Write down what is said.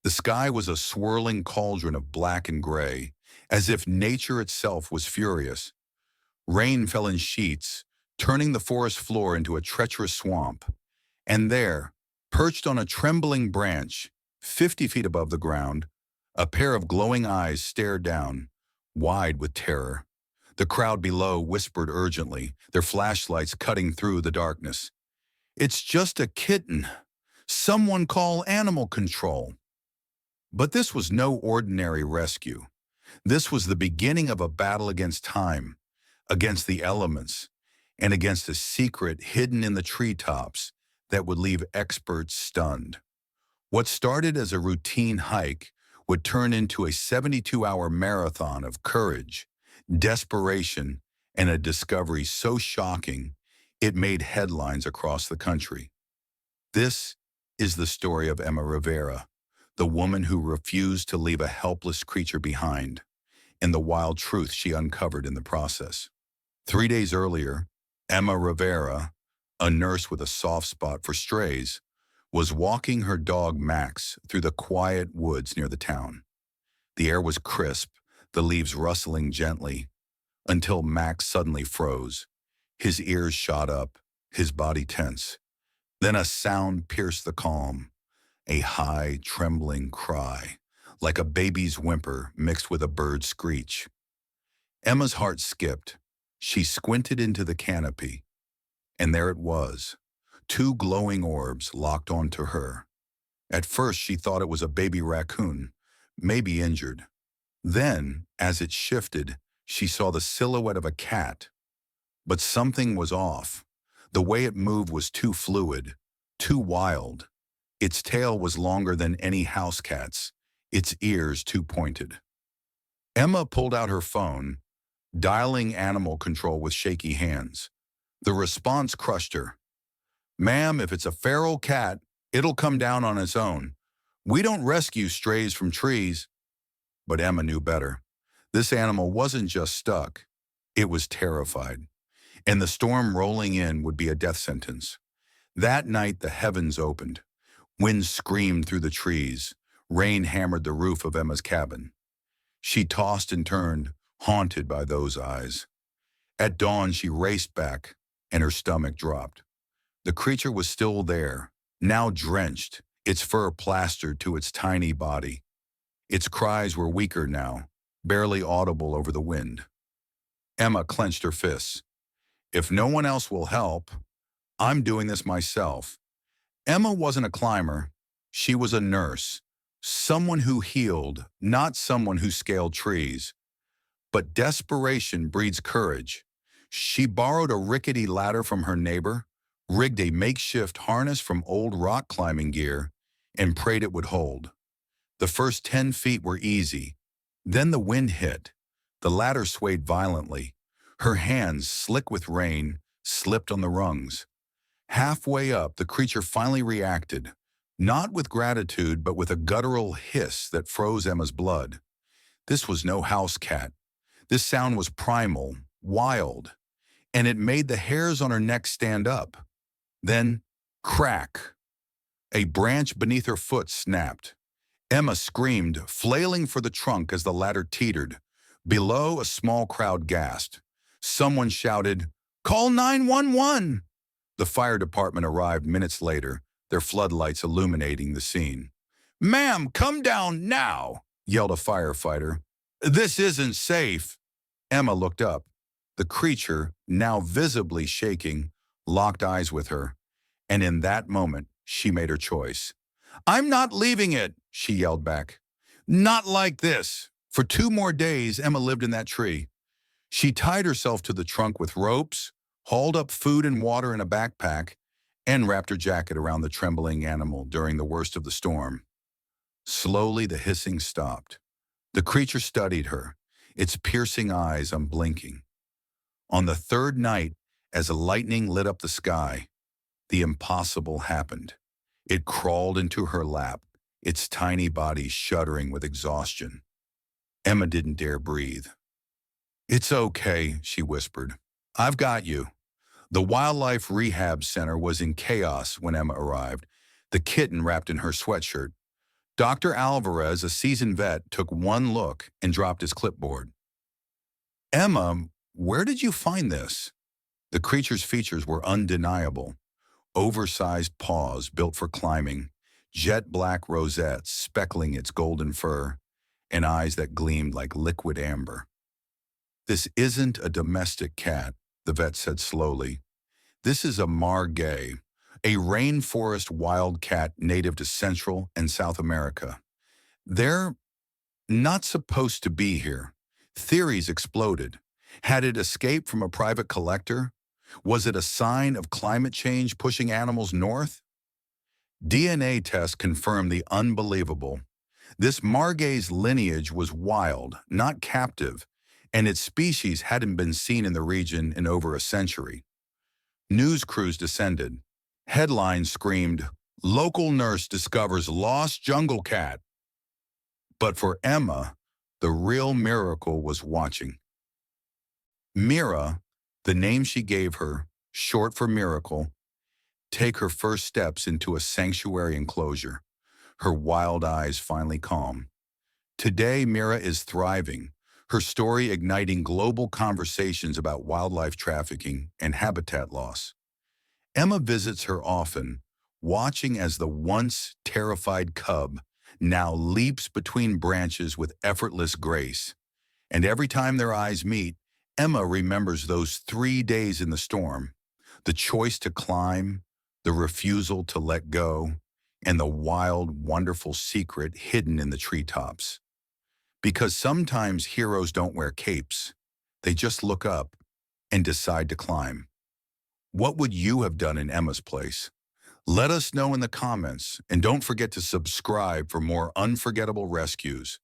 The sky was a swirling cauldron of black and gray, as if nature itself was furious. Rain fell in sheets, turning the forest floor into a treacherous swamp. And there, perched on a trembling branch, 50 feet above the ground, a pair of glowing eyes stared down, wide with terror. The crowd below whispered urgently, their flashlights cutting through the darkness. "It's just a kitten. Someone call animal control." But this was no ordinary rescue. This was the beginning of a battle against time, against the elements, and against a secret hidden in the treetops that would leave experts stunned. What started as a routine hike would turn into a 72-hour marathon of courage, desperation, and a discovery so shocking it made headlines across the country. This is the story of Emma Rivera, the woman who refused to leave a helpless creature behind, and the wild truth she uncovered in the process. 3 days earlier, Emma Rivera, a nurse with a soft spot for strays, was walking her dog Max through the quiet woods near the town. The air was crisp, the leaves rustling gently, until Max suddenly froze. His ears shot up, his body tense. Then a sound pierced the calm, a high, trembling cry, like a baby's whimper mixed with a bird's screech. Emma's heart skipped. She squinted into the canopy, and there it was, two glowing orbs locked onto her. At first, she thought it was a baby raccoon, maybe injured. Then, as it shifted, she saw the silhouette of a cat. But something was off. The way it moved was too fluid, too wild. Its tail was longer than any house cat's, its ears too pointed. Emma pulled out her phone, dialing animal control with shaky hands. The response crushed her. "Ma'am, if it's a feral cat, it'll come down on its own. We don't rescue strays from trees." But Emma knew better. This animal wasn't just stuck. It was terrified. And the storm rolling in would be a death sentence. That night, the heavens opened. Wind screamed through the trees. Rain hammered the roof of Emma's cabin. She tossed and turned, haunted by those eyes. At dawn, she raced back, and her stomach dropped. The creature was still there, now drenched, its fur plastered to its tiny body. Its cries were weaker now, barely audible over the wind. Emma clenched her fists. "If no one else will help, I'm doing this myself." Emma wasn't a climber. She was a nurse, someone who healed, not someone who scaled trees. But desperation breeds courage. She borrowed a rickety ladder from her neighbor, rigged a makeshift harness from old rock climbing gear, and prayed it would hold. The first 10 feet were easy. Then the wind hit. The ladder swayed violently. Her hands, slick with rain, slipped on the rungs. Halfway up, the creature finally reacted, not with gratitude, but with a guttural hiss that froze Emma's blood. This was no house cat. This sound was primal, wild, and it made the hairs on her neck stand up. Then, crack! A branch beneath her foot snapped. Emma screamed, flailing for the trunk as the ladder teetered. Below, a small crowd gasped. Someone shouted, "Call 911!" The fire department arrived minutes later, their floodlights illuminating the scene. "Ma'am, come down now!" yelled a firefighter. "This isn't safe." Emma looked up. The creature, now visibly shaking, locked eyes with her, and in that moment, she made her choice. "I'm not leaving it," she yelled back. "Not like this." For 2 more days, Emma lived in that tree. She tied herself to the trunk with ropes, hauled up food and water in a backpack, and wrapped her jacket around the trembling animal during the worst of the storm. Slowly, the hissing stopped. The creature studied her, its piercing eyes unblinking. On the 3rd night, as lightning lit up the sky, the impossible happened. It crawled into her lap, its tiny body shuddering with exhaustion. Emma didn't dare breathe. "It's okay," she whispered. "I've got you." The wildlife rehab center was in chaos when Emma arrived, the kitten wrapped in her sweatshirt. Dr. Alvarez, a seasoned vet, took one look and dropped his clipboard. Emma, where did you find this? The creature's features were undeniable. Oversized paws built for climbing, jet black rosettes speckling its golden fur, and eyes that gleamed like liquid amber. This isn't a domestic cat, the vet said slowly. This is a margay, a rainforest wildcat native to Central and South America. They're not supposed to be here. Theories exploded. Had it escaped from a private collector? Was it a sign of climate change pushing animals north? DNA tests confirmed the unbelievable. This margay's lineage was wild, not captive, and its species hadn't been seen in the region in over a century. News crews descended. Headlines screamed, "Local nurse discovers lost jungle cat." But for Emma, the real miracle was watching. Mira, the name she gave her, short for miracle, take her first steps into a sanctuary enclosure, her wild eyes finally calm. Today, Mira is thriving, her story igniting global conversations about wildlife trafficking and habitat loss. Emma visits her often, watching as the once terrified cub now leaps between branches with effortless grace. And every time their eyes meet, Emma remembers those 3 days in the storm, the choice to climb, the refusal to let go, and the wild, wonderful secret hidden in the treetops. Because sometimes heroes don't wear capes. They just look up and decide to climb. What would you have done in Emma's place? Let us know in the comments, and don't forget to subscribe for more unforgettable rescues.